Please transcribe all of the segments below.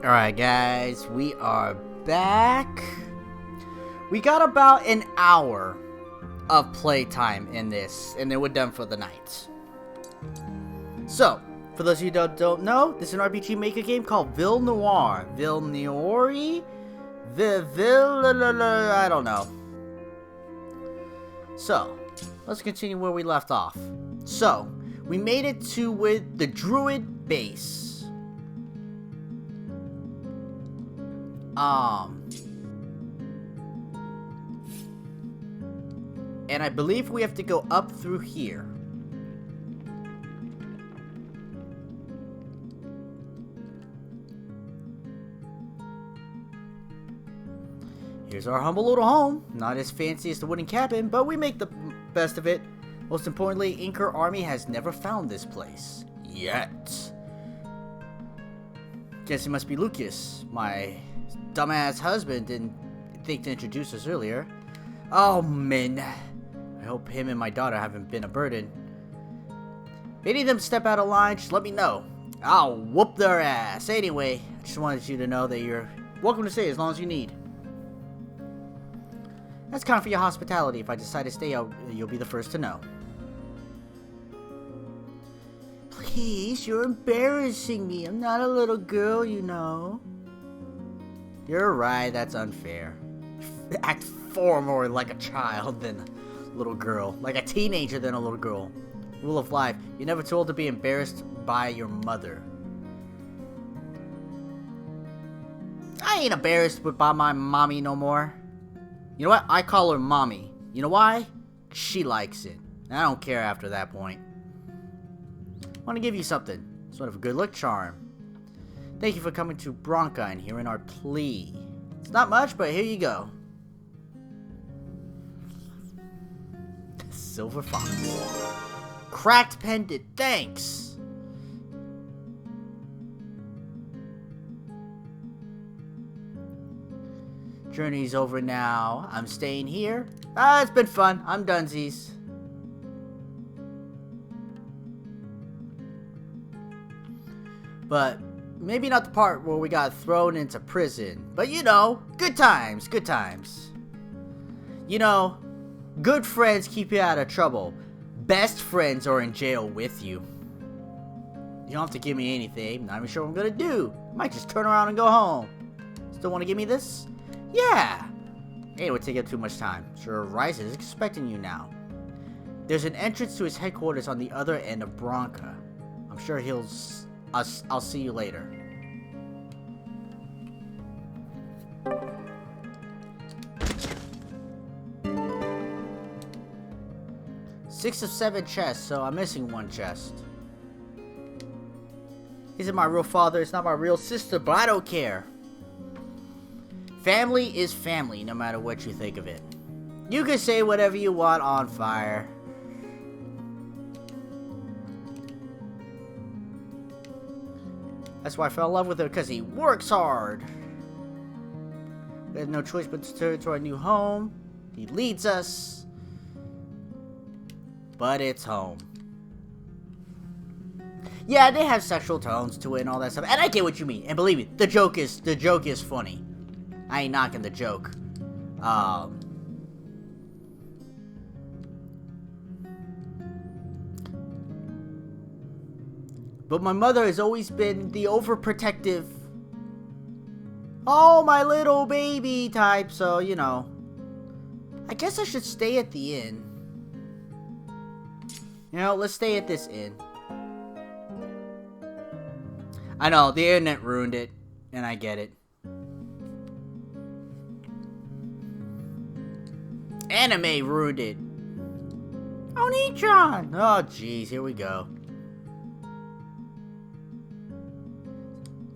Alright guys, we are back. We got about an hour of playtime in this, and then we're done for the night. So, for those of you that don't know, this is an RPG Maker game called Villnoire. Villnoire? I don't know. So, let's continue where we left off. So, we made it to with the Druid base. And I believe we have to go up through here. Here's our humble little home. Not as fancy as the wooden cabin, but we make the best of it. Most importantly, Inker Army has never found this place. Yet. Guess it must be Lucas. My dumbass husband didn't think to introduce us earlier. Oh, man. I hope him and my daughter haven't been a burden. If any of them step out of line, just let me know. I'll whoop their ass. Anyway, I just wanted you to know that you're welcome to stay as long as you need. That's kind of for your hospitality. If I decide to stay, you'll be the first to know. Please, you're embarrassing me. I'm not a little girl, you know. You're right, that's unfair. Act far more like a child than a little girl. Like a teenager than a little girl. Rule of life, you're never told to be embarrassed by your mother. I ain't embarrassed by my mommy no more. You know what? I call her mommy. You know why? She likes it. And I don't care after that point. I want to give you something. Sort of a good luck charm. Thank you for coming to Bronca and hearing our plea. It's not much, but here you go. Silver fox. Cracked pendant. Thanks. Journey's over now. I'm staying here. It's been fun. I'm dunsies. But maybe not the part where we got thrown into prison. But you know, good times, good times. You know, good friends keep you out of trouble. Best friends are in jail with you. You don't have to give me anything. Not even sure what I'm gonna do. Might just turn around and go home. Still want to give me this? Yeah. It would take up too much time. Sure, Rice is expecting you now. There's an entrance to his headquarters on the other end of Bronca. I'm sure I'll see you later. Six of 7 chests, so I'm missing one chest. Isn't my real father, it's not my real sister, but I don't care. Family is family, no matter what you think of it. You can say whatever you want on fire. That's why I fell in love with her, because he works hard. We have no choice but to turn to our new home. He leads us. But it's home. Yeah, they have sexual tones to it and all that stuff. And I get what you mean. And believe me, the joke is funny. I ain't knocking the joke. But my mother has always been the overprotective, oh, my little baby type, so, you know. I guess I should stay at the inn. You know, let's stay at this inn. I know, the internet ruined it, and I get it. Anime ruined it. Oni-chan! Oh, jeez, here we go.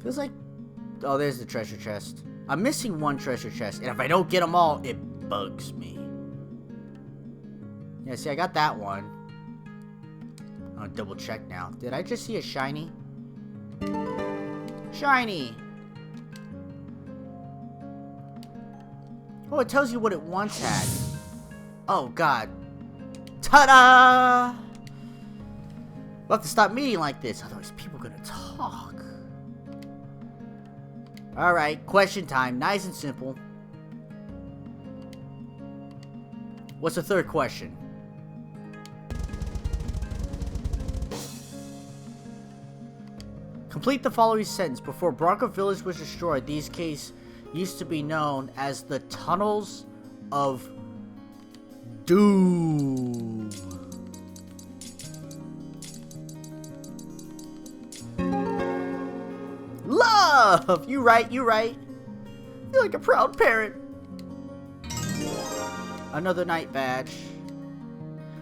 Feels like... Oh, there's the treasure chest. I'm missing one treasure chest, and if I don't get them all, it bugs me. Yeah, see, I got that one. I'll double check now. Did I just see a shiny? Shiny! Oh, it tells you what it once had. Oh, God. Ta-da! We'll have to stop meeting like this, otherwise people are gonna talk. Alright, question time. Nice and simple. What's the third question? Complete the following sentence. Before Bronco Village was destroyed, these caves used to be known as the Tunnels of Doom. Love! You right, you right. You're like a proud parent. Another night badge.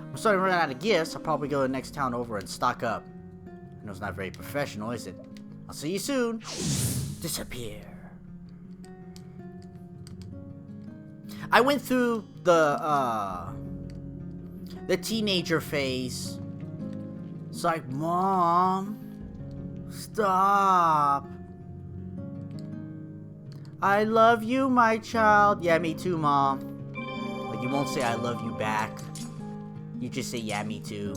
I'm starting to run out of gifts. I'll probably go to the next town over and stock up. I know it's not very professional, is it? I'll see you soon. Disappear. I went through the teenager phase. It's like, Mom, stop. I love you, my child. Yeah, me too, Mom. Like, you won't say I love you back. You just say, yeah, me too.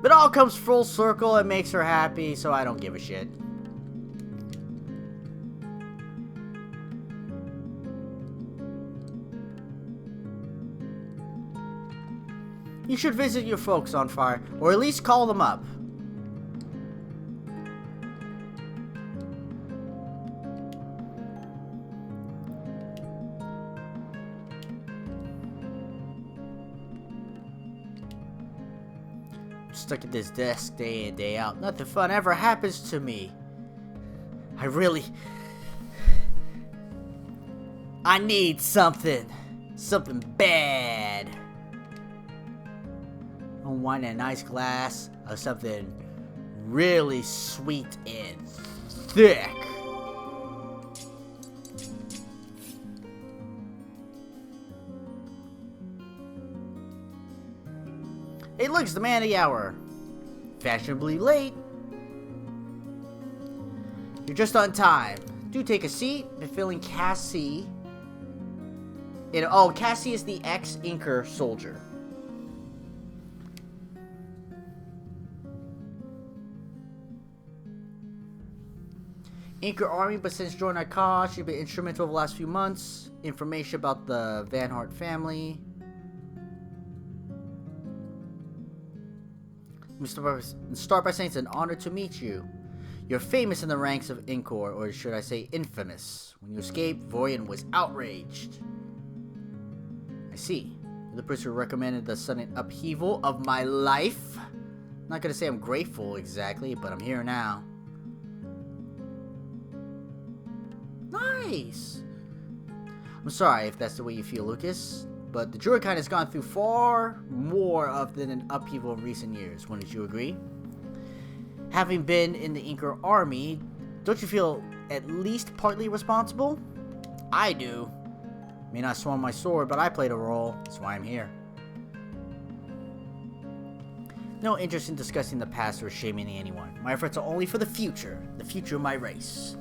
But it all comes full circle. It makes her happy, so I don't give a shit. You should visit your folks on fire, or at least call them up. Stuck at this desk day in, day out. Nothing fun ever happens to me. I need something. Something bad. I want a nice glass of something really sweet and thick. Hey, look, it's the man of the hour. Fashionably late. You're just on time. Do take a seat. Been feeling Cassie. Cassie is the ex-Inker soldier. Inker army, but since joining our cause, she's been instrumental over the last few months. Information about the Villnoire family. We start by saying it's an honor to meet you. You're famous in the ranks of Inkor, or should I say infamous. When you escaped, Vorian was outraged. I see. You're the person who recommended the sudden upheaval of my life. I'm not gonna say I'm grateful exactly, but I'm here now. Nice! I'm sorry if that's the way you feel, Lucas. But the druid kind has gone through far more of than an upheaval in recent years, wouldn't you agree? Having been in the Inker army, don't you feel at least partly responsible? I do. May not swung my sword, but I played a role. That's why I'm here. No interest in discussing the past or shaming anyone. My efforts are only for the future of my race.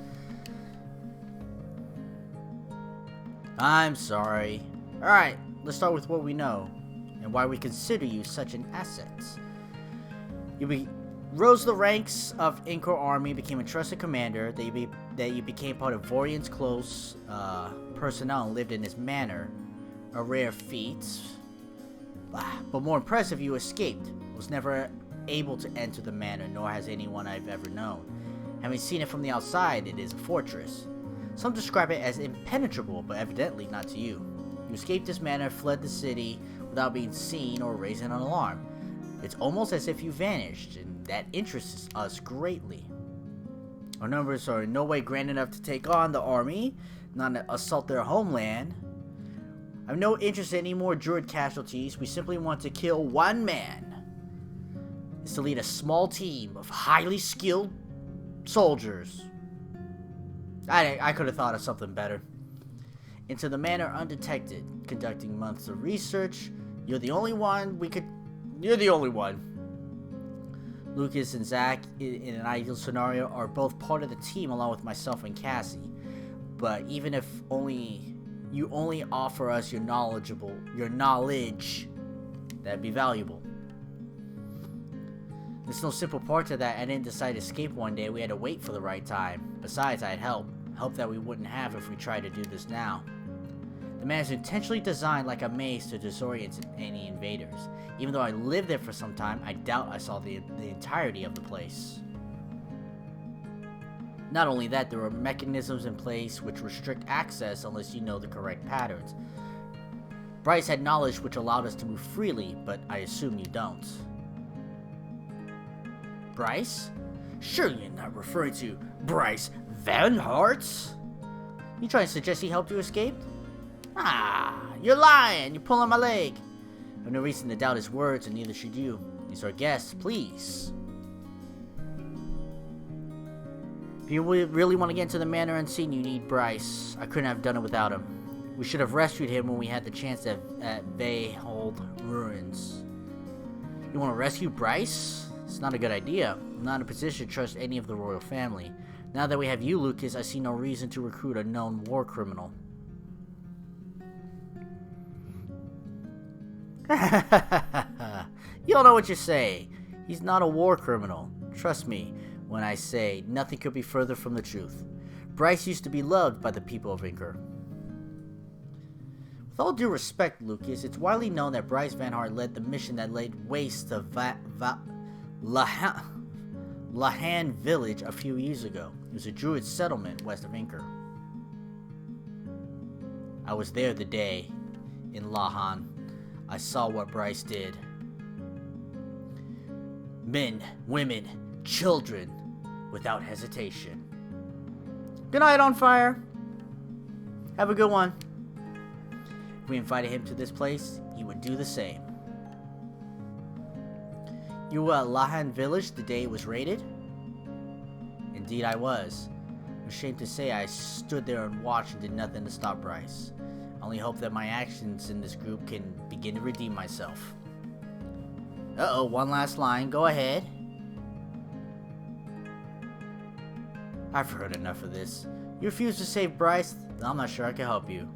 I'm sorry. Alright. Let's start with what we know, and why we consider you such an asset. You rose the ranks of Inkor army, became a trusted commander, that you became part of Vorian's close personnel and lived in his manor. A rare feat. But more impressive, you escaped. Was never able to enter the manor, nor has anyone I've ever known. Having seen it from the outside, it is a fortress. Some describe it as impenetrable, but evidently not to you. You escaped this manor, fled the city without being seen or raising an alarm. It's almost as if you vanished, and that interests us greatly. Our numbers are in no way grand enough to take on the army, not to assault their homeland. I have no interest in any more druid casualties. We simply want to kill one man. It's to lead a small team of highly skilled soldiers. I could have thought of something better. Into the manor undetected, conducting months of research. You're the only one. Lucas and Zach, in an ideal scenario, are both part of the team along with myself and Cassie. But even if you only offer us your knowledge, that'd be valuable. There's no simple part to that. I didn't decide to escape one day. We had to wait for the right time. Besides, I had help. Help that we wouldn't have if we tried to do this now. The man is intentionally designed like a maze to disorient any invaders. Even though I lived there for some time, I doubt I saw the entirety of the place. Not only that, there are mechanisms in place which restrict access unless you know the correct patterns. Bryce had knowledge which allowed us to move freely, but I assume you don't. Bryce? Sure you're not referring to Bryce Villnoire? You trying to suggest he helped you escape? Ah, you're lying! You're pulling my leg! I have no reason to doubt his words, and neither should you. He's our guest, please. If you really want to get into the manor unseen, you need Bryce. I couldn't have done it without him. We should have rescued him when we had the chance at Villnoire ruins. You want to rescue Bryce? It's not a good idea. I'm not in a position to trust any of the royal family. Now that we have you, Lucas, I see no reason to recruit a known war criminal. You don't know what you say. He's not a war criminal. Trust me when I say nothing could be further from the truth. Bryce used to be loved by the people of Inker. With all due respect, Lucas, it's widely known that Bryce Van Hart led the mission that laid waste to Lahan village a few years ago. It was a druid settlement west of Inker. I was there the day in Lahan. I saw what Bryce did. Men, women, children, without hesitation. Good night, On Fire. Have a good one. If we invited him to this place, he would do the same. You were at Lahan village the day it was raided? Indeed I was. I'm ashamed to say I stood there and watched and did nothing to stop Bryce. I only hope that my actions in this group can begin to redeem myself. Uh-oh, one last line. Go ahead. I've heard enough of this. You refuse to save Bryce? I'm not sure I can help you.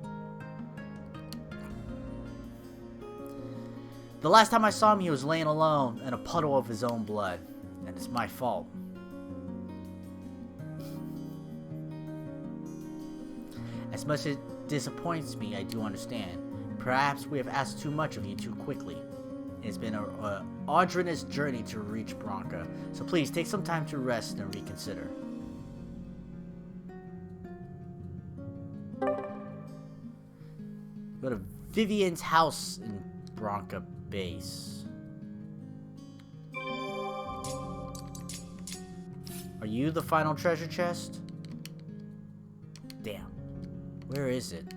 The last time I saw him, he was laying alone in a puddle of his own blood. And it's my fault. As much as it disappoints me, I do understand. Perhaps we have asked too much of you too quickly. It's been an arduous journey to reach Branca, so please take some time to rest and reconsider. Go to Vivian's house in Branca base. Are you the final treasure chest? Damn. Where is it?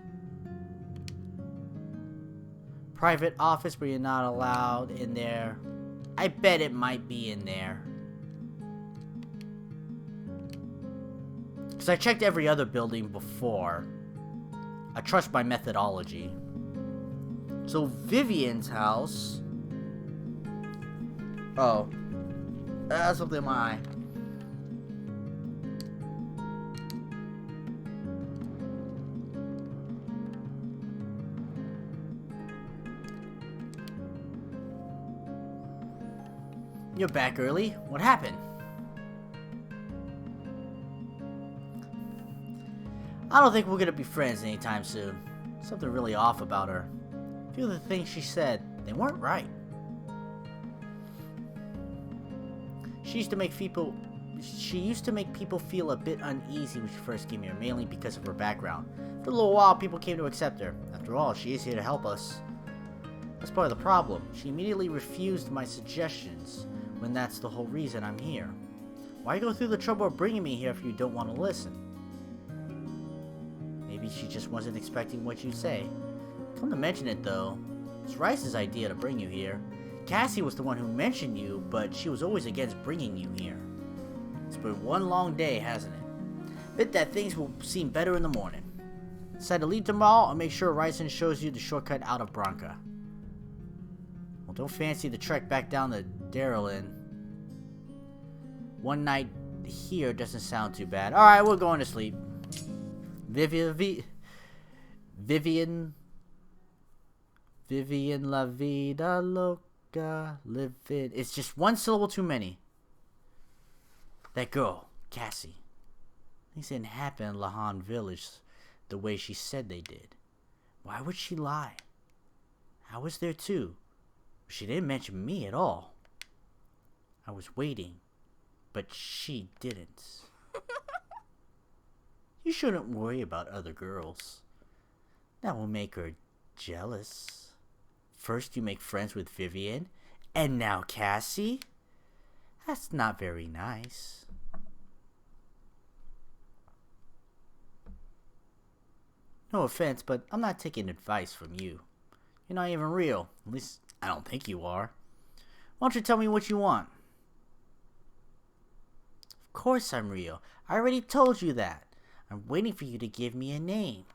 Private office where you're not allowed in there. I bet it might be in there. Because I checked every other building before. I trust my methodology. So Vivian's house. Oh. That's something in my eye. You're back early. What happened? I don't think we're gonna be friends anytime soon. Something really off about her. A few of the things she said, they weren't right. She used to make people feel a bit uneasy when she first came here, mainly because of her background. For a little while, people came to accept her. After all, she is here to help us. That's part of the problem. She immediately refused my suggestions, when that's the whole reason I'm here. Why go through the trouble of bringing me here if you don't want to listen? Maybe she just wasn't expecting what you'd say. Come to mention it though, it's Rice's idea to bring you here. Cassie was the one who mentioned you, but she was always against bringing you here. It's been one long day, hasn't it? Bet that things will seem better in the morning. Decide to leave tomorrow, I'll make sure Ryson shows you the shortcut out of Branca. Well, don't fancy the trek back down to Darylin. One night here doesn't sound too bad. Alright, we're going to sleep. Vivian La Vida Loca living. It's just one syllable too many. That girl, Cassie. Things didn't happen in Lahan Village the way she said they did. Why would she lie? I was there too. She didn't mention me at all. I was waiting, but she didn't. You shouldn't worry about other girls. That will make her jealous. First you make friends with Vivian, and now Cassie? That's not very nice. No offense, but I'm not taking advice from you. You're not even real. At least, I don't think you are. Why don't you tell me what you want? Of course I'm real. I already told you that. I'm waiting for you to give me a name.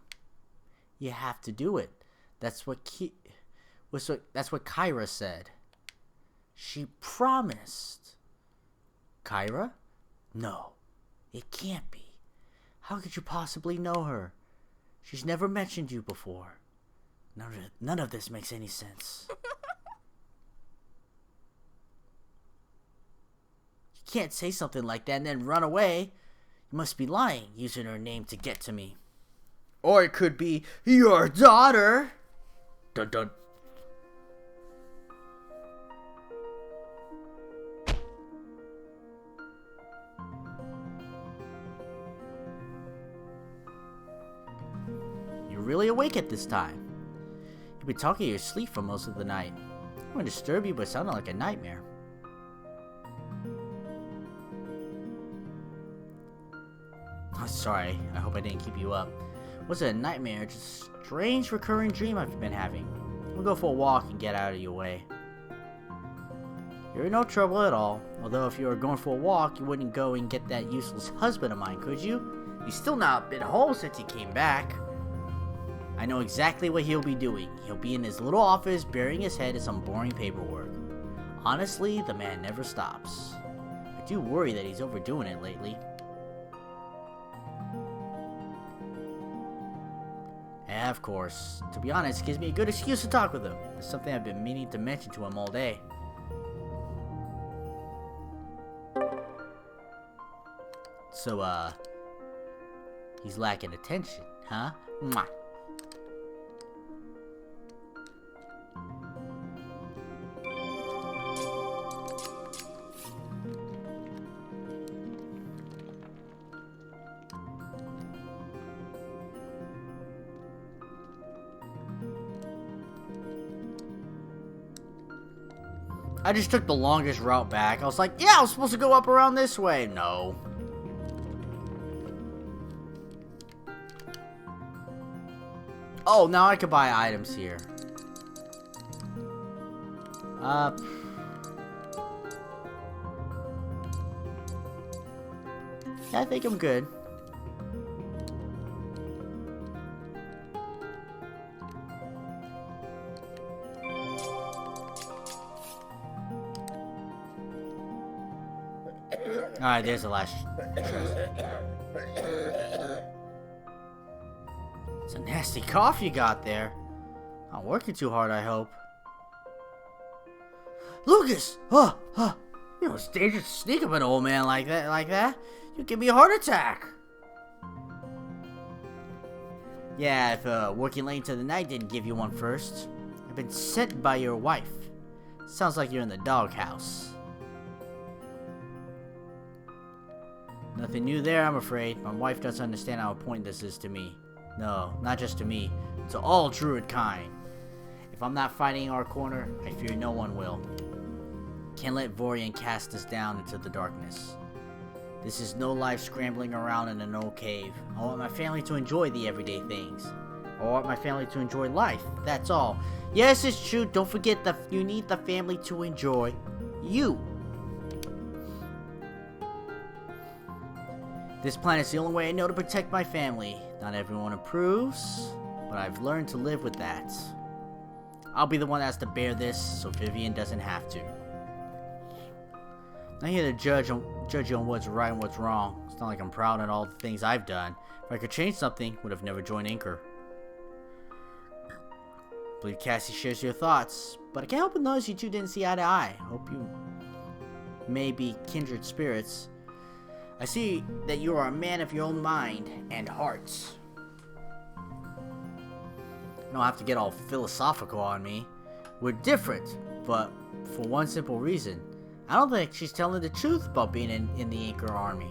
You have to do it. That's what Kyra said. She promised. Kyra? No, it can't be. How could you possibly know her? She's never mentioned you before. None of this makes any sense. You can't say something like that and then run away. You must be lying, using her name to get to me. Or it could be your daughter. Dun dun. You're really awake at this time. You've been talking in your sleep for most of the night. I don't want to disturb you, but it sounded like a nightmare. Oh, sorry, I hope I didn't keep you up. Was it a nightmare? Just a strange recurring dream I've been having. We'll go for a walk and get out of your way. You're in no trouble at all. Although if you were going for a walk, you wouldn't go and get that useless husband of mine, could you? He's still not been home since he came back. I know exactly what he'll be doing. He'll be in his little office burying his head in some boring paperwork. Honestly, the man never stops. I do worry that he's overdoing it lately. Yeah, of course. To be honest, it gives me a good excuse to talk with him. It's something I've been meaning to mention to him all day. So, he's lacking attention, huh? Mwah. I just took the longest route back. I was like, yeah, I was supposed to go up around this way. No. Oh, now I can buy items here. Yeah, I think I'm good. Alright, there's the last chest. It's a nasty cough you got there. Not working too hard, I hope. Lucas! You know it's dangerous to sneak up an old man like that. You'll give me a heart attack. Yeah, if working late into the night didn't give you one first. I've been sent by your wife. Sounds like you're in the doghouse. Nothing new there, I'm afraid. My wife doesn't understand how important this is to me. No, not just to me, to all druid kind. If I'm not fighting our corner, I fear no one will. Can't let Vorian cast us down into the darkness. This is no life scrambling around in an old cave. I want my family to enjoy the everyday things. I want my family to enjoy life, that's all. Yes, it's true, don't forget that you need the family to enjoy you. This plan is the only way I know to protect my family. Not everyone approves, but I've learned to live with that. I'll be the one that has to bear this, so Vivian doesn't have to. I'm not here to judge you on what's right and what's wrong. It's not like I'm proud of all the things I've done. If I could change something, would have never joined Anchor. I believe Cassie shares your thoughts, but I can't help but notice you two didn't see eye to eye. Hope you may be kindred spirits. I see that you are a man of your own mind and heart. You don't have to get all philosophical on me. We're different, but for one simple reason. I don't think she's telling the truth about being in the Inca army.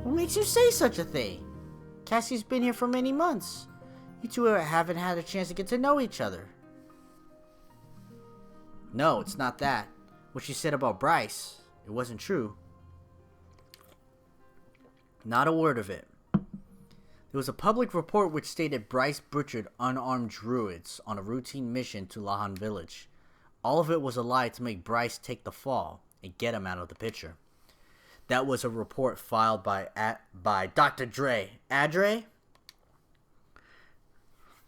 What makes you say such a thing? Cassie's been here for many months. You two haven't had a chance to get to know each other. No, it's not that. What she said about Bryce, it wasn't true. Not a word of it. There was a public report which stated Bryce butchered unarmed druids on a routine mission to Lahan village. All of it was a lie to make Bryce take the fall and get him out of the picture. That was a report filed by Dr. Dre. Adre?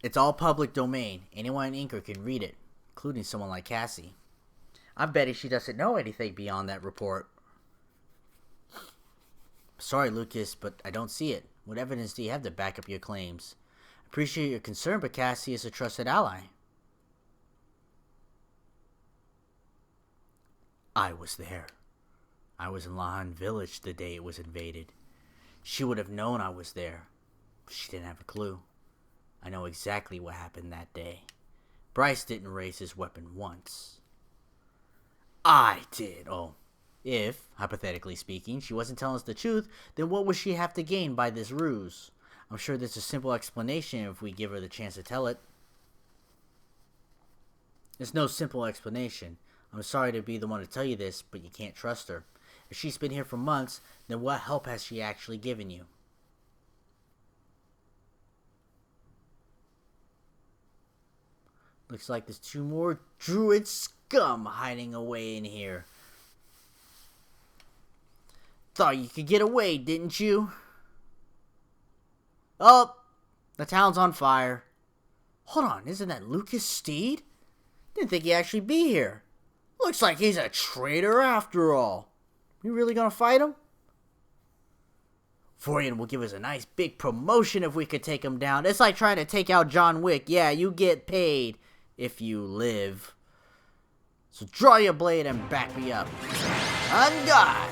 It's all public domain. Anyone in Inca can read it, including someone like Cassie. I'm betting she doesn't know anything beyond that report. Sorry, Lucas, but I don't see it. What evidence do you have to back up your claims? I appreciate your concern, but Cassie is a trusted ally. I was there. I was in Lahan village the day it was invaded. She would have known I was there, but she didn't have a clue. I know exactly what happened that day. Bryce didn't raise his weapon once. I did. Oh, if, hypothetically speaking, she wasn't telling us the truth, then what would she have to gain by this ruse? I'm sure there's a simple explanation if we give her the chance to tell it. There's no simple explanation. I'm sorry to be the one to tell you this, but you can't trust her. If she's been here for months, then what help has she actually given you? Looks like there's 2 more druid scum hiding away in here. Thought you could get away, didn't you? Oh, the town's on fire. Hold on, isn't that Lucas Steed? Didn't think he'd actually be here. Looks like he's a traitor after all. You really gonna fight him? Vorian will give us a nice big promotion if we could take him down. It's like trying to take out John Wick. Yeah, you get paid if you live. So draw your blade and back me up. On God!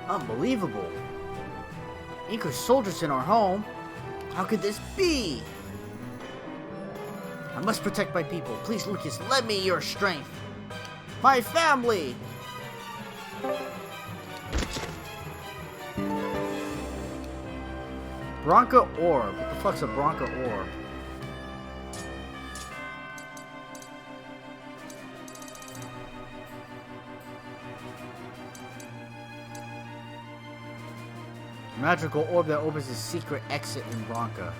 Unbelievable. Inca soldiers in our home? How could this be? I must protect my people. Please, Lucas, lend me your strength. My family! Bronca Orb. What the fuck's a Bronca Orb? Magical orb that opens a secret exit in Bronca.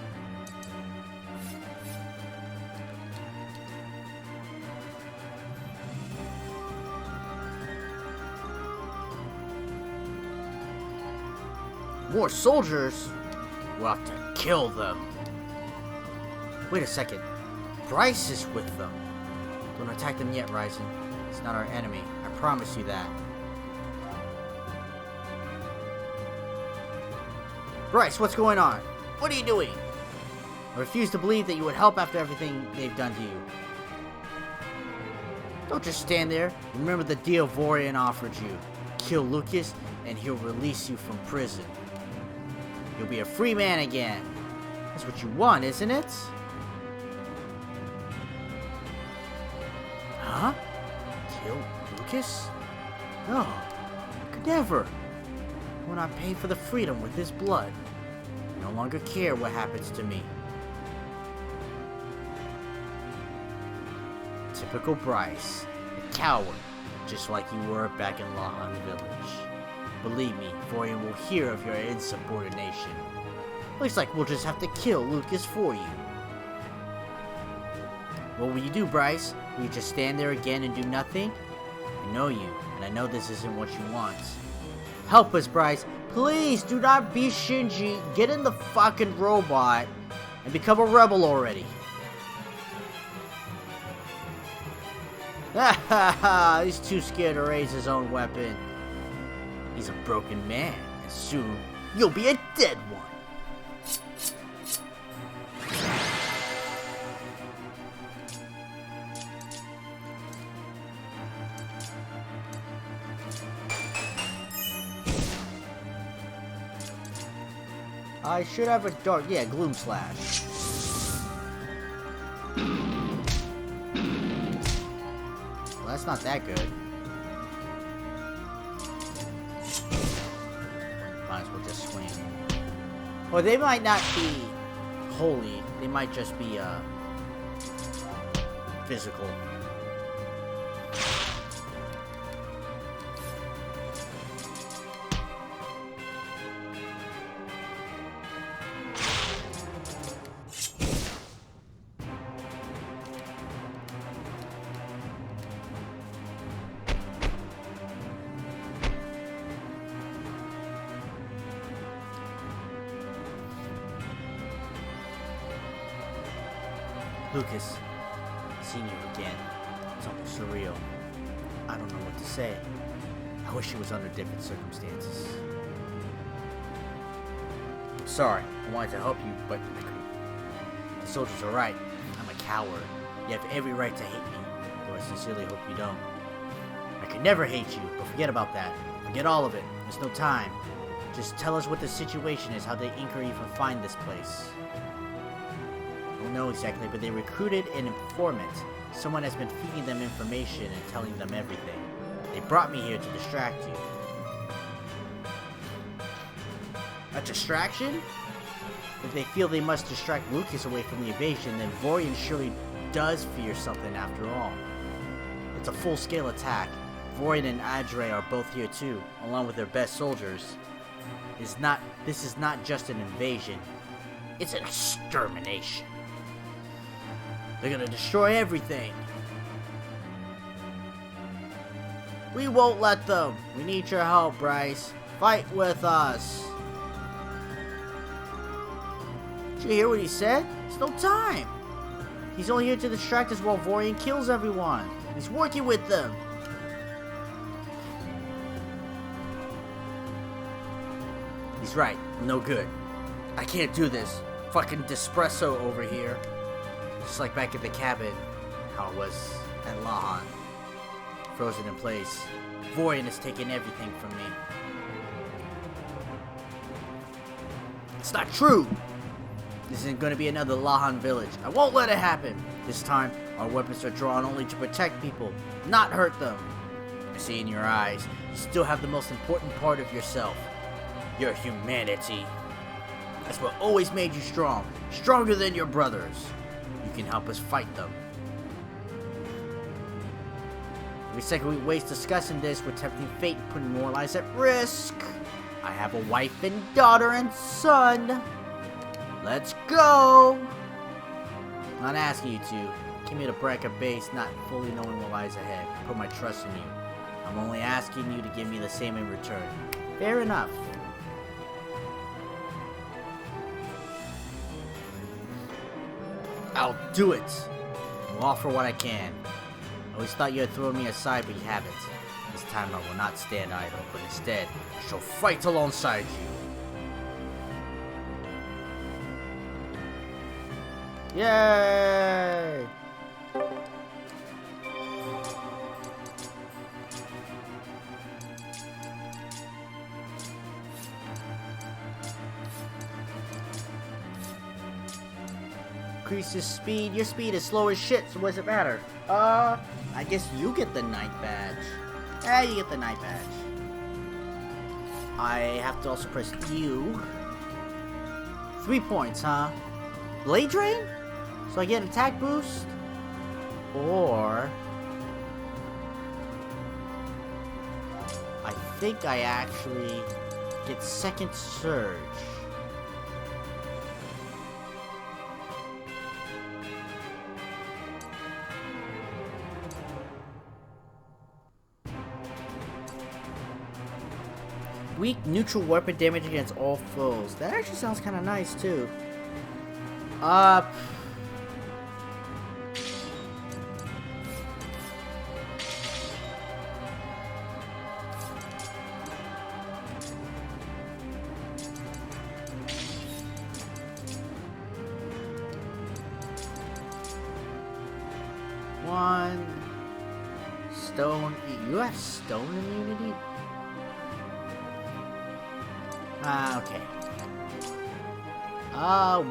More soldiers? We'll have to kill them. Wait a second. Bryce is with them. Don't attack them yet, Ryzen. It's not our enemy. I promise you that. Bryce, what's going on? What are you doing? I refuse to believe that you would help after everything they've done to you. Don't just stand there. Remember the deal Vorian offered you. Kill Lucas, and he'll release you from prison. You'll be a free man again. That's what you want, isn't it? Huh? Kill Lucas? No. Could never. When I pay for the freedom with his blood, I no longer care what happens to me. Typical Bryce, a coward, just like you were back in Lahan village. Believe me, Vorian will hear of your insubordination. Looks like we'll just have to kill Lucas for you. What will you do, Bryce? Will you just stand there again and do nothing? I know you, and I know this isn't what you want. Help us, Bryce. Please, do not be Shinji. Get in the fucking robot and become a rebel already. Ha ha ha! He's too scared to raise his own weapon. He's a broken man, and soon you'll be a dead one. I should have a dark, yeah, Gloom Slash. Well, that's not that good. Might as well just swing. Or they might not be holy. They might just be, physical. Lucas, seeing you again, it's almost surreal. I don't know what to say. I wish it was under different circumstances. I'm sorry, I wanted to help you, but I couldn't. The soldiers are right. I'm a coward. You have every right to hate me, though I sincerely hope you don't. I could never hate you, but forget about that. Forget all of it. There's no time. Just tell us what the situation is, how the Inca even find this place. I don't know exactly, but they recruited an informant. Someone has been feeding them information and telling them everything. They brought me here to distract you. A distraction? If they feel they must distract Lucas away from the invasion, then Vorian surely does fear something after all. It's a full-scale attack. Vorian and Adre are both here too, along with their best soldiers. This is not just an invasion. It's an extermination. They're gonna destroy everything. We won't let them. We need your help, Bryce. Fight with us. Did you hear what he said? There's no time. He's only here to distract us while Vorian kills everyone. He's working with them. He's right. I'm no good. I can't do this. Fucking Despresso over here. Just like back at the cabin, how it was at Lahan. Frozen in place. Vorian has taken everything from me. It's not true! This isn't going to be another Lahan village. I won't let it happen! This time, our weapons are drawn only to protect people, not hurt them. I see in your eyes, you still have the most important part of yourself. Your humanity. That's what always made you strong. Stronger than your brothers. You can help us fight them. Every second we waste discussing this, we're tempting fate and putting more lives at risk. I have a wife and daughter and son. Let's go! I'm not asking you to. Came here to break a base, not fully knowing what lies ahead. Put my trust in you. I'm only asking you to give me the same in return. Fair enough. I'll do it. I'll offer what I can. I always thought you had thrown me aside, but you haven't. This time I will not stand idle, but instead, I shall fight alongside you. Yay! Increases speed. Your speed is slow as shit, so what does it matter? I guess you get the night badge. You get the night badge. I have to also press U. 3 points, huh? Blade Drain? So I get an attack boost? Or... I think I actually get Second Surge. weak neutral weapon damage against all foes. That actually sounds kind of nice too. One stone. You have stone immunity? Okay.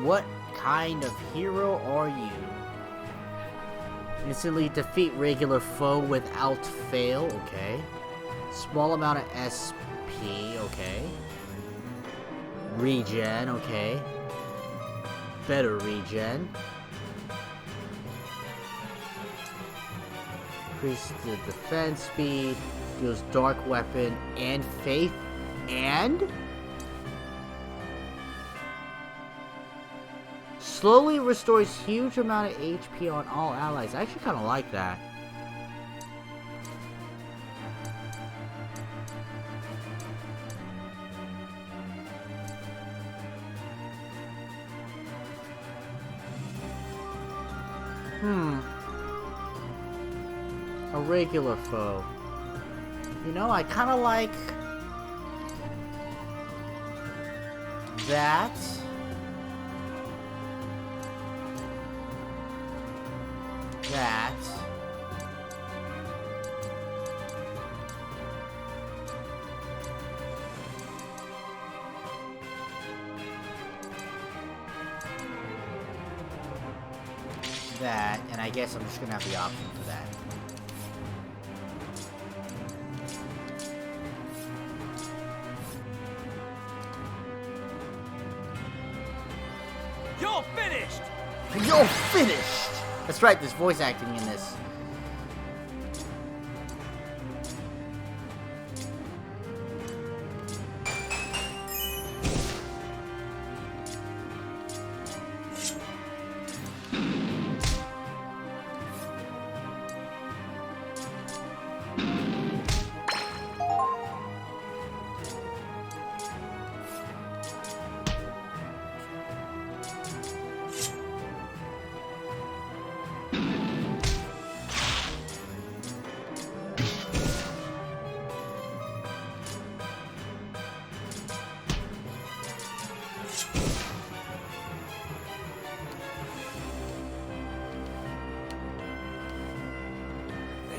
What kind of hero are you? Instantly defeat regular foe without fail, okay. Small amount of SP, okay. Regen, okay. Better regen. Increase the defense speed, deals dark weapon and faith, and slowly restores huge amount of HP on all allies. I actually kind of like that. A regular foe. You know, I kind of like that. That. That, and I guess I'm just gonna have the option for that. You're finished! You're finished! That's right, there's voice acting in this.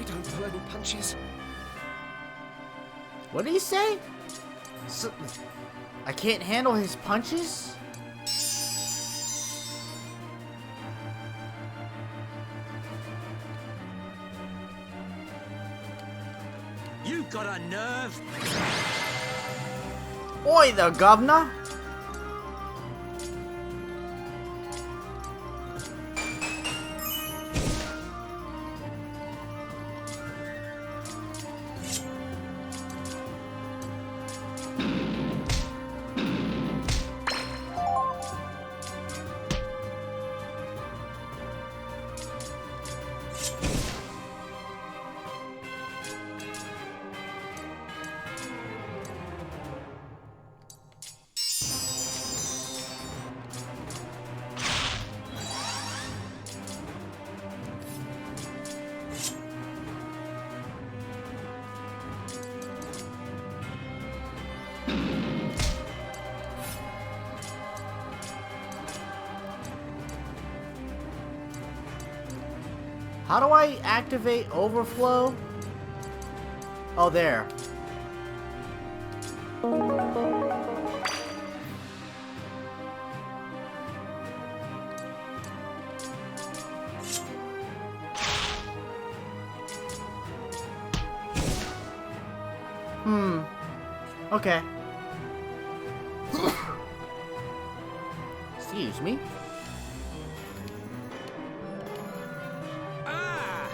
Don't pull any punches. What did he say? I can't handle his punches? You got a nerve? Oi, the governor! How do I activate overflow? Oh, there. Okay. Excuse me. Ah!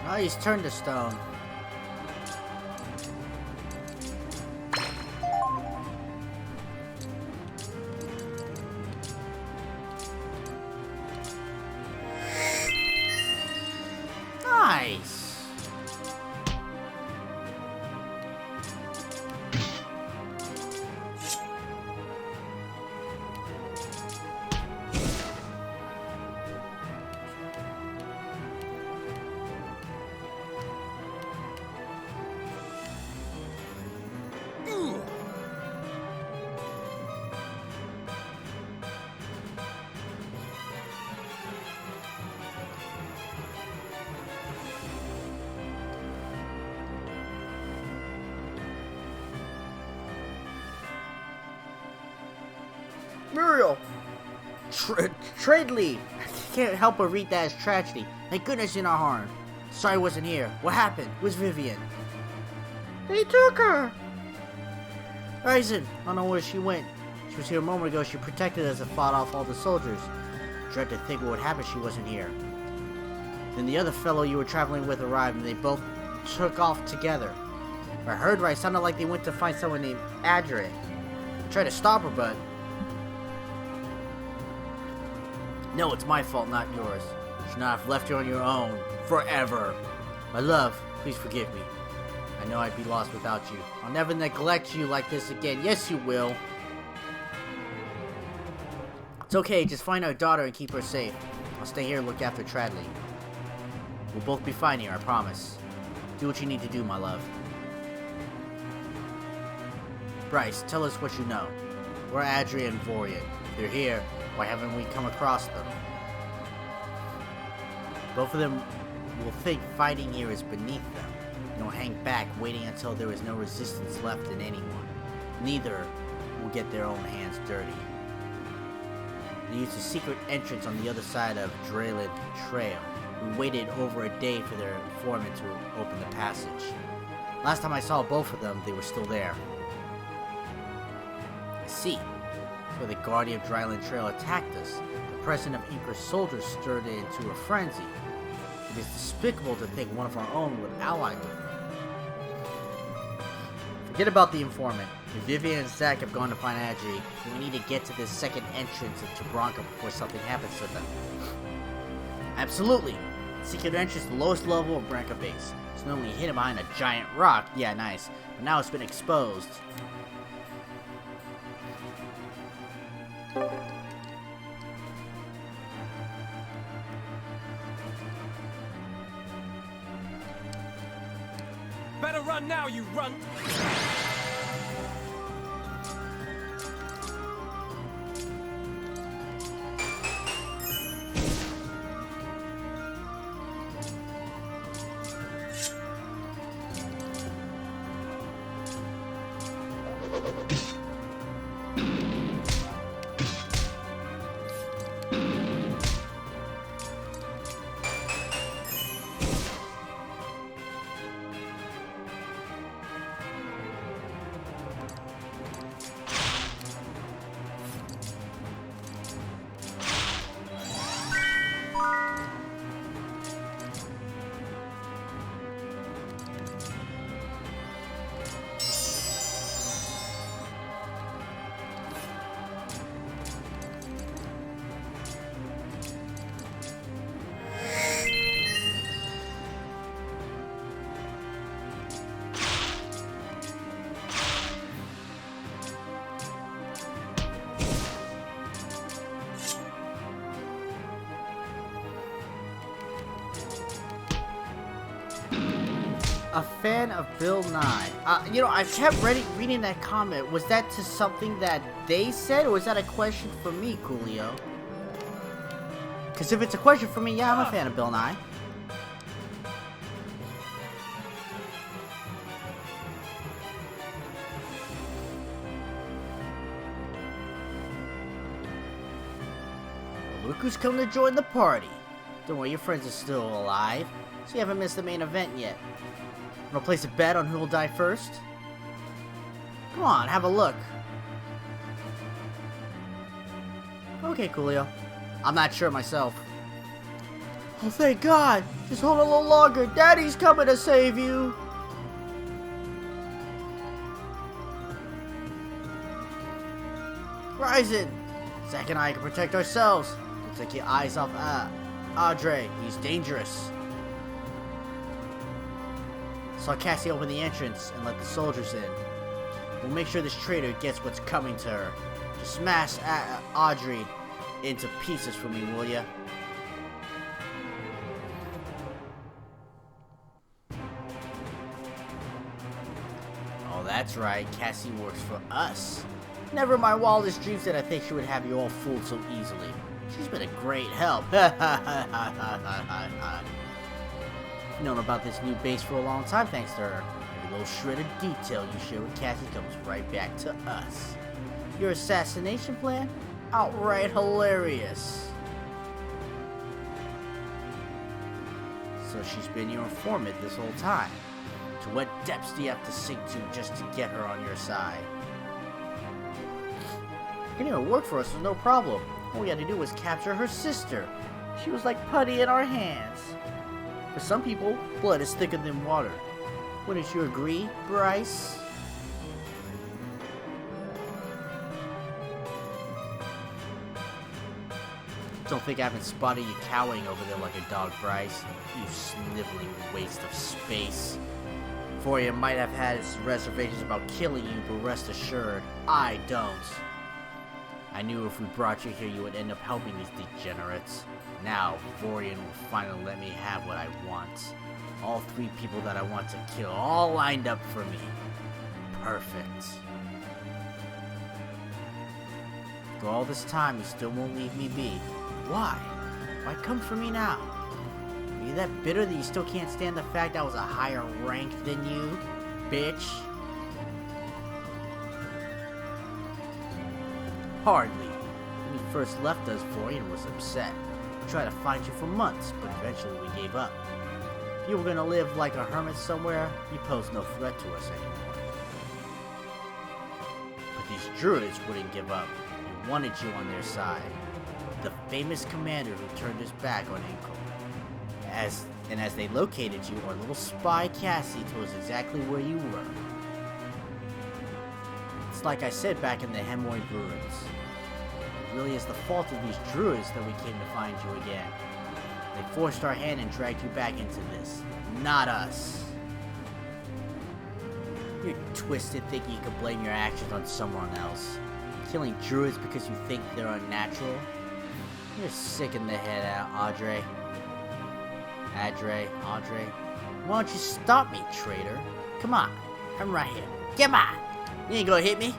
Oh, he's turned to stone. Nice. Muriel! Tradley! I can't help but read that as tragedy. Thank goodness you're not harmed. Sorry I wasn't here. What happened? Where's Vivian? They took her! Ryzen, I don't know where she went. She was here a moment ago. She protected us and fought off all the soldiers. Dread to think what would happen if she wasn't here. Then the other fellow you were traveling with arrived and they both took off together. If I heard right, it sounded like they went to find someone named Adrian. I tried to stop her, but... No, it's my fault, not yours. You should not have left you on your own. Forever. My love, please forgive me. I know I'd be lost without you. I'll never neglect you like this again. Yes, you will. It's okay, just find our daughter and keep her safe. I'll stay here and look after Tradley. We'll both be fine here, I promise. Do what you need to do, my love. Bryce, tell us what you know. We're Adria and Vorian. If they're here, why haven't we come across them? Both of them will think fighting here is beneath them. And will hang back, waiting until there is no resistance left in anyone. Neither will get their own hands dirty. They used a secret entrance on the other side of Drayland Trail. We waited over a day for their informant to open the passage. Last time I saw both of them, they were still there. I see. Where the Guardian of Dryland Trail attacked us, the president of Inker's soldiers stirred it into a frenzy. It is despicable to think one of our own would ally with them. Forget about the informant. If Vivian and Zack have gone to find Adri, we need to get to this second entrance into Bronca before something happens to them. Absolutely! Secret entrance, the lowest level of Bronca base. It's normally hidden behind a giant rock. Yeah, nice. But now it's been exposed. Better run now, you runt! A fan of Bill Nye. You know, I kept reading that comment. Was that to something that they said, or was that a question for me, Coolio? Because if it's a question for me, yeah, I'm a fan of Bill Nye. Look who's come to join the party. Don't worry, your friends are still alive, so you haven't missed the main event yet. Wanna place a bet on who will die first? Come on, have a look. Okay, Coolio. I'm not sure myself. Oh, thank God! Just hold a little longer. Daddy's coming to save you! Ryzen! Zack and I can protect ourselves. Take your eyes off Audrey. He's dangerous. Saw Cassie open the entrance and let the soldiers in. We'll make sure this traitor gets what's coming to her. Just smash Audrey into pieces for me, will ya? Oh, that's right. Cassie works for us. Never in my wildest dreams did I think she would have you all fooled so easily. She's been a great help. I've known about this new base for a long time thanks to her. Every little shred of detail you share with Cassie comes right back to us. Your assassination plan? Outright hilarious. So she's been your informant this whole time. To what depths do you have to sink to just to get her on your side? Getting her work for us was no problem. All we had to do was capture her sister. She was like putty in our hands. For some people, blood is thicker than water. Wouldn't you agree, Bryce? Don't think I haven't spotted you cowering over there like a dog, Bryce. You sniveling waste of space. Foria might have had his reservations about killing you, but rest assured, I don't. I knew if we brought you here, you would end up helping these degenerates. Now, Vorian will finally let me have what I want. All 3 people that I want to kill, all lined up for me. Perfect. For all this time, you still won't leave me be. Why? Why come for me now? Are you that bitter that you still can't stand the fact I was a higher rank than you, bitch? Hardly. When you first left us, Vorian was upset. We tried to find you for months, but eventually we gave up. If you were gonna live like a hermit somewhere, you posed no threat to us anymore. But these druids wouldn't give up. They wanted you on their side. The famous commander who turned his back on Inco. As they located you, our little spy Cassie told us exactly where you were. It's like I said back in the Hemoid ruins. It really is the fault of these druids that we came to find you again. They forced our hand and dragged you back into this. Not us. You're twisted thinking you could blame your actions on someone else. Killing druids because you think they're unnatural? You're sick in the head, Audrey. Audrey. Why don't you stop me, traitor? Come on. I'm right here. Come on. You ain't gonna hit me.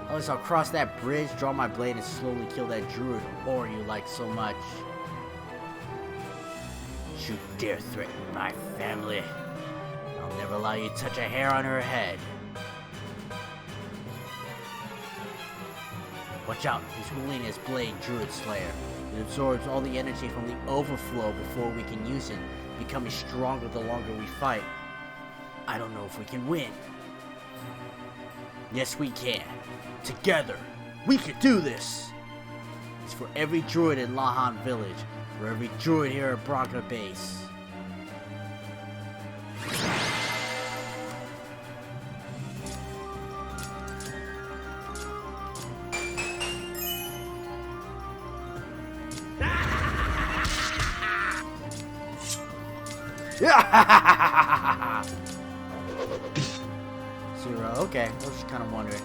At least I'll cross that bridge, draw my blade, and slowly kill that druid whore you like so much. You dare threaten my family. I'll never allow you to touch a hair on her head. Watch out, he's wielding his blade, Druid Slayer. It absorbs all the energy from the overflow before we can use it, becoming stronger the longer we fight. I don't know if we can win. Yes, we can. Together, we can do this! It's for every druid in Lahan Village, for every druid here at Bronca Base. Zero, okay, I was just kind of wondering.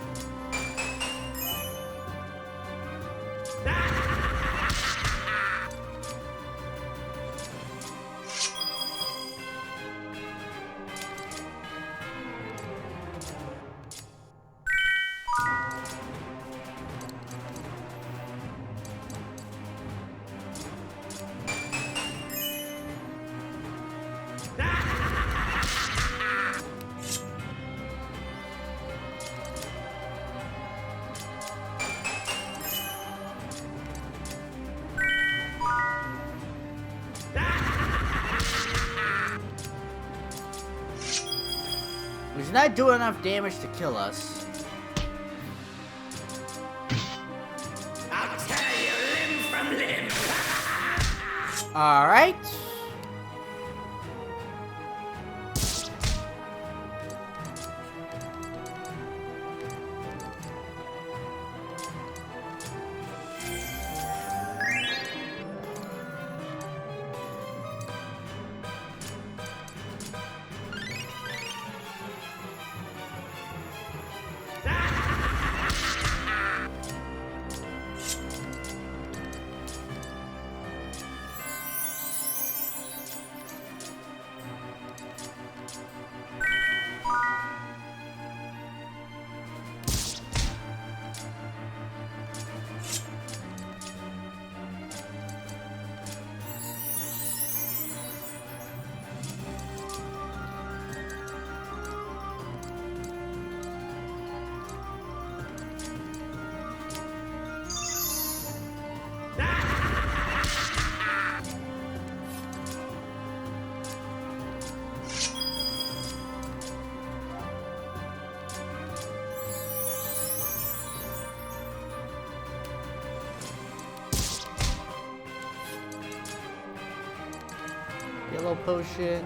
He's not doing enough damage to kill us. I'll tear you limb from limb. Alright. Yellow potion.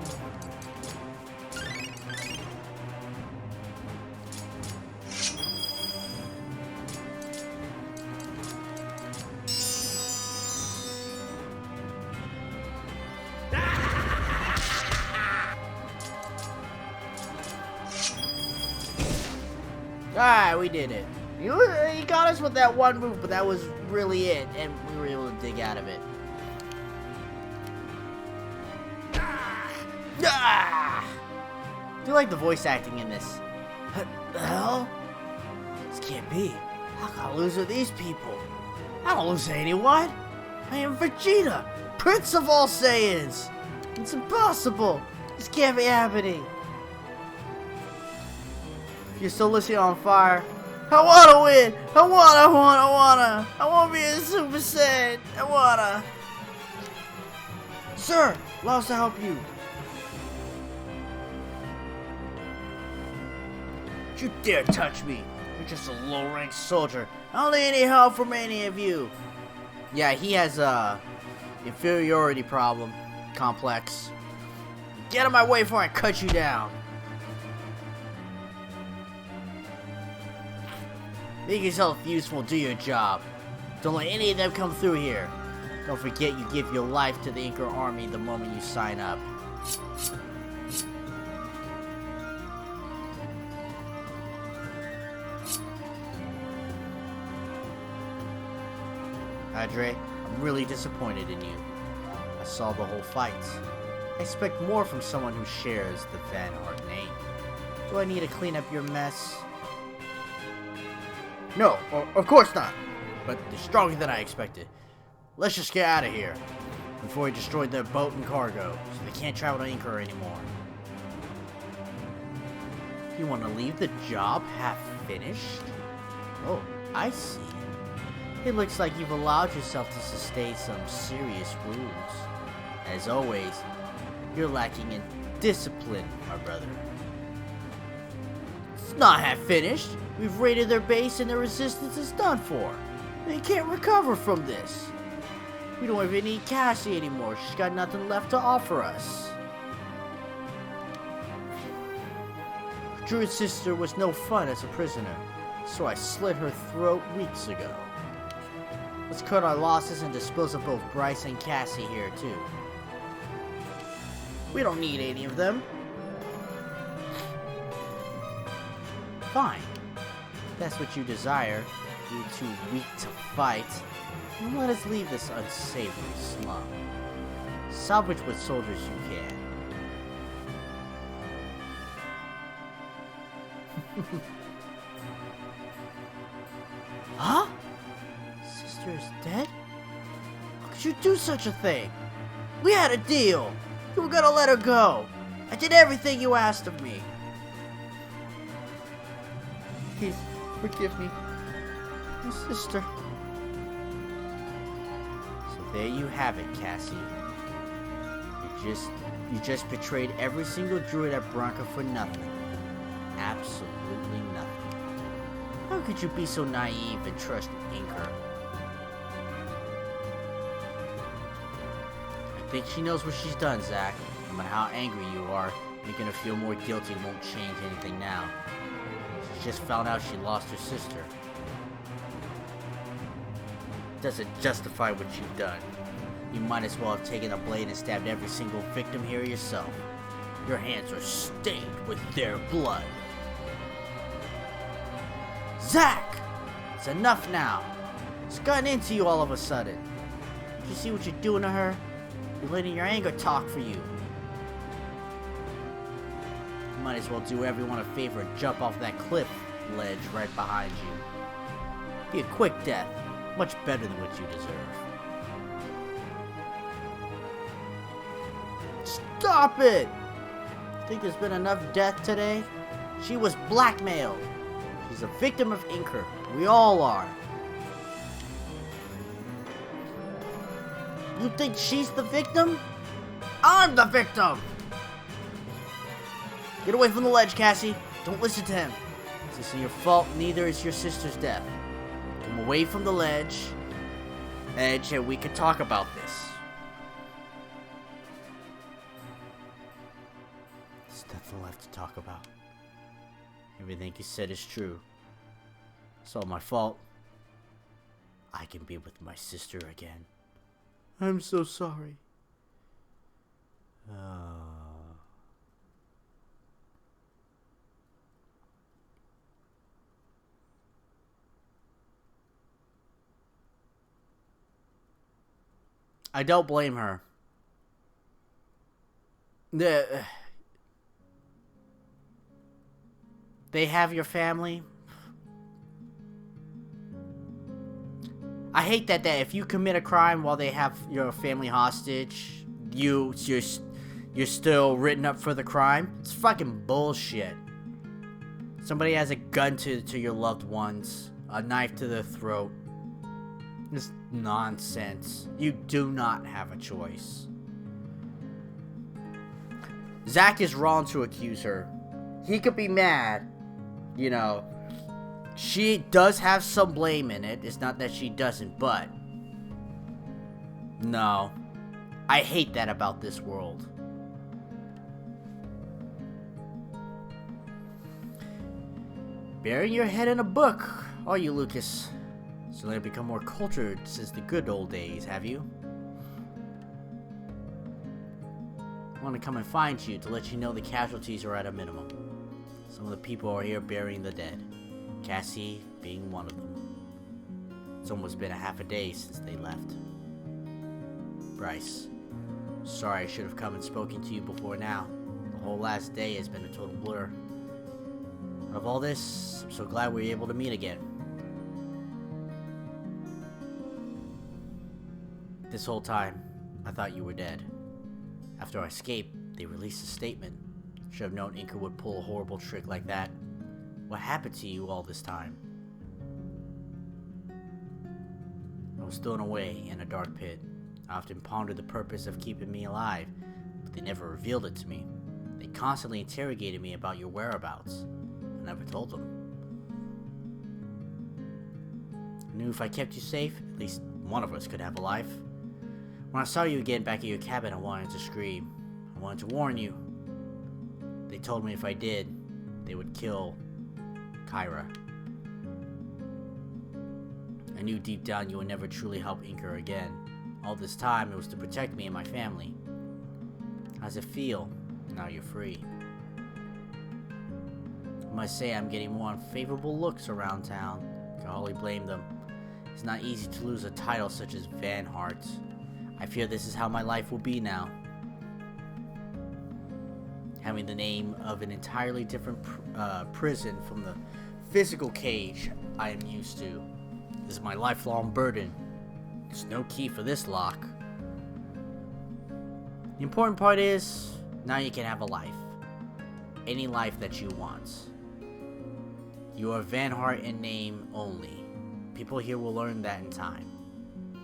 Alright, we did it. You got us with that one move, but that was really it, and we were able to dig out of it. Ah! I do like the voice acting in this. The hell? This can't be. How can I lose to these people? I don't lose to anyone. I am Vegeta, Prince of all Saiyans. It's impossible. This can't be happening. You're still listening on fire. I wanna win. I wanna be a Super Saiyan. I wanna. Sir, allow us to help you. Don't you dare touch me. You're just a low-ranked soldier. I don't need any help from any of you. Yeah, he has a inferiority problem complex. Get out of my way before I cut you down. Make yourself useful, do your job. Don't let any of them come through here. Don't forget you give your life to the Inca Army the moment you sign up. Padre, I'm really disappointed in you. I saw the whole fight. I expect more from someone who shares the Van Hart name. Do I need to clean up your mess? No, of course not. But they're stronger than I expected. Let's just get out of here before we destroy their boat and cargo, so they can't travel to Inca anymore. You want to leave the job half finished? Oh, I see. It looks like you've allowed yourself to sustain some serious wounds. As always, you're lacking in discipline, my brother. It's not half finished. We've raided their base and their resistance is done for. They can't recover from this. We don't even need Cassie anymore. She's got nothing left to offer us. Druid's sister was no fun as a prisoner, so I slit her throat weeks ago. Let's cut our losses and dispose of both Bryce and Cassie here too. We don't need any of them. Fine. If that's what you desire. You're too weak to fight. Then let us leave this unsavory slum. Salvage what soldiers you can. Huh? Sister is dead? How could you do such a thing? We had a deal. You were gonna let her go. I did everything you asked of me. Please, forgive me. My sister. So there you have it, Cassie. You just betrayed every single druid at Bronca for nothing. Absolutely nothing. How could you be so naive and trust Inca? I Think she knows what she's done, Zach. No matter how angry you are, making her feel more guilty won't change anything now. She just found out she lost her sister. Doesn't justify what you've done. You might as well have taken a blade and stabbed every single victim here yourself. Your hands are stained with their blood. Zach! It's enough now. It's gotten into you all of a sudden. Do you see what you're doing to her? You're letting your anger talk for you. You might as well do everyone a favor and jump off that cliff ledge right behind you. Be a quick death. Much better than what you deserve. Stop it! Think there's been enough death today? She was blackmailed. She's a victim of Inker. We all are. You think she's the victim? I'm the victim! Get away from the ledge, Cassie. Don't listen to him. This isn't your fault, neither is your sister's death. Come away from the ledge, and we can talk about this. There's nothing left to talk about. Everything you said is true. It's all my fault. I can be with my sister again. I'm so sorry. I don't blame her. They have your family. I hate that if you commit a crime while they have your family hostage, you're still written up for the crime. It's fucking bullshit. Somebody has a gun to your loved ones, a knife to their throat. It's nonsense. You do not have a choice. Zach is wrong to accuse her. He could be mad. You know, she does have some blame in it. It's not that she doesn't, but no. I hate that about this world. Burying your head in a book, are you, Lucas? So they've become more cultured since the good old days, have you? I want to come and find you to let you know the casualties are at a minimum. Some of the people are here burying the dead. Cassie being one of them. It's almost been a half a day since they left. Bryce, sorry I should have come and spoken to you before now. The whole last day has been a total blur. Out of all this, I'm so glad we were able to meet again. This whole time, I thought you were dead. After I escaped, they released a statement. Should have known Inker would pull a horrible trick like that. What happened to you all this time? I was thrown away in a dark pit. I often pondered the purpose of keeping me alive, but they never revealed it to me. They constantly interrogated me about your whereabouts. I never told them. I knew if I kept you safe, at least one of us could have a life. When I saw you again back at your cabin, I wanted to scream. I wanted to warn you. They told me if I did, they would kill Kyra. I knew deep down you would never truly help Inker again. All this time, it was to protect me and my family. How's it feel? Now you're free. I must say I'm getting more unfavorable looks around town. I can hardly blame them. It's not easy to lose a title such as Van Hart. I fear this is how my life will be now. Having the name of an entirely different prison from the physical cage I am used to. This is my lifelong burden. There's no key for this lock. The important part is, now you can have a life. Any life that you want. You are Van Hart in name only. People here will learn that in time.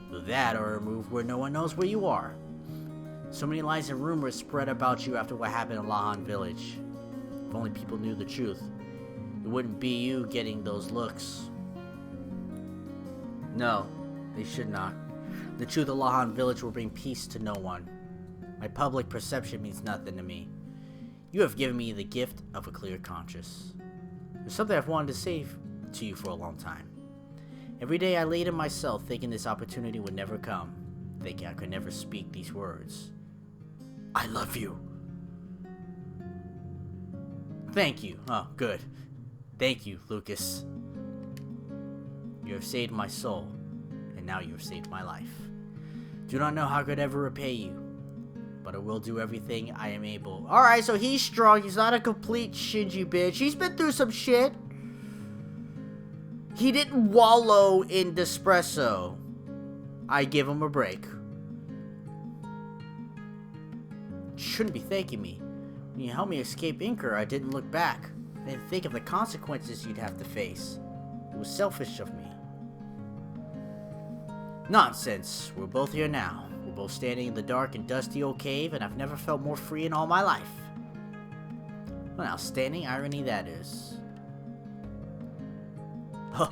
Either that or a move where no one knows where you are. So many lies and rumors spread about you after what happened in Lahan Village. If only people knew the truth, it wouldn't be you getting those looks. No, they should not. The truth of Lahan Village will bring peace to no one. My public perception means nothing to me. You have given me the gift of a clear conscience. There's something I've wanted to say to you for a long time. Every day I laid in myself thinking this opportunity would never come, thinking I could never speak these words. I love you. Thank you. Oh, good. Thank you, Lucas. You have saved my soul, and now you have saved my life. Do not know how I could ever repay you, but I will do everything I am able. Alright, so he's strong. He's not a complete Shinji bitch. He's been through some shit. He didn't wallow in Despresso. I give him a break. Shouldn't be thanking me. When you helped me escape Inker, I didn't look back. I didn't think of the consequences you'd have to face. It was selfish of me. Nonsense. We're both here now. We're both standing in the dark and dusty old cave, and I've never felt more free in all my life. What an outstanding irony that is. Huh.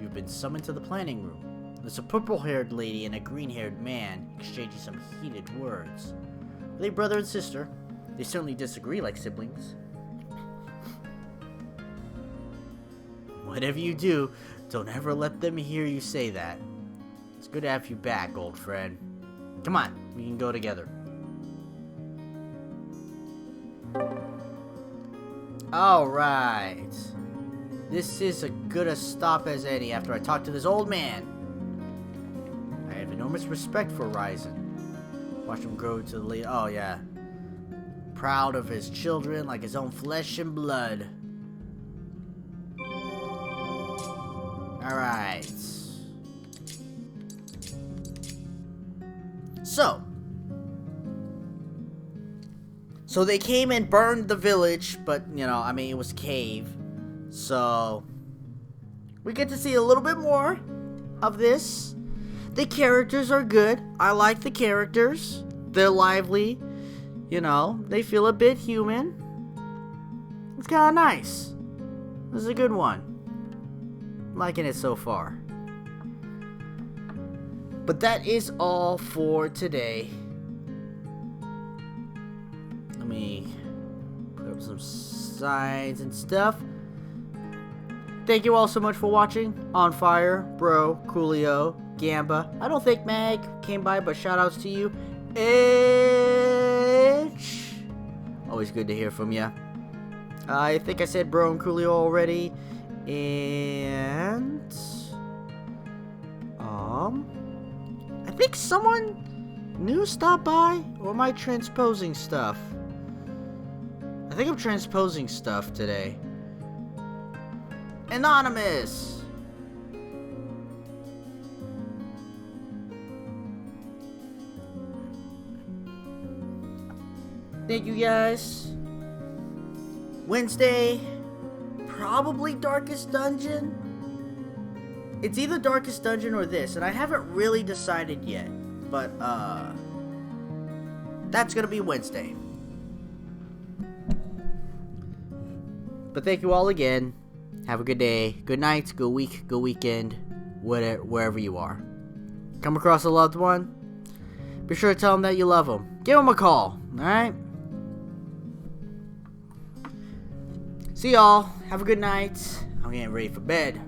You've been summoned to the planning room. There's a purple-haired lady and a green-haired man exchanging some heated words. Are they brother and sister? They certainly disagree like siblings. Whatever you do, don't ever let them hear you say that. It's good to have you back, old friend. Come on, we can go together. Alright. This is as good a stop as any after I talk to this old man. I have enormous respect for Ryzen. Watch him grow to the lead. Oh, yeah. Proud of his children like his own flesh and blood. Alright. So they came and burned the village, but, you know, I mean, it was a cave. So we get to see a little bit more of this. The characters are good. I like the characters. They're lively. You know, they feel a bit human. It's kind of nice. This is a good one. I'm liking it so far. But that is all for today. Let me put up some signs and stuff. Thank you all so much for watching. On Fire, Bro, Coolio, Gamba. I don't think Mag came by, but shout outs to you. Itch. Always good to hear from ya. I think I said Bro and Coolio already. And I think someone new stopped by, or am I transposing stuff? I think I'm transposing stuff today. Anonymous. Thank you guys. Wednesday, probably Darkest Dungeon. It's either Darkest Dungeon or this, and I haven't really decided yet. But, that's gonna be Wednesday. But thank you all again. Have a good day, good night, good week, good weekend, wherever you are. Come across a loved one, be sure to tell them that you love them. Give them a call, alright? See y'all. Have a good night. I'm getting ready for bed.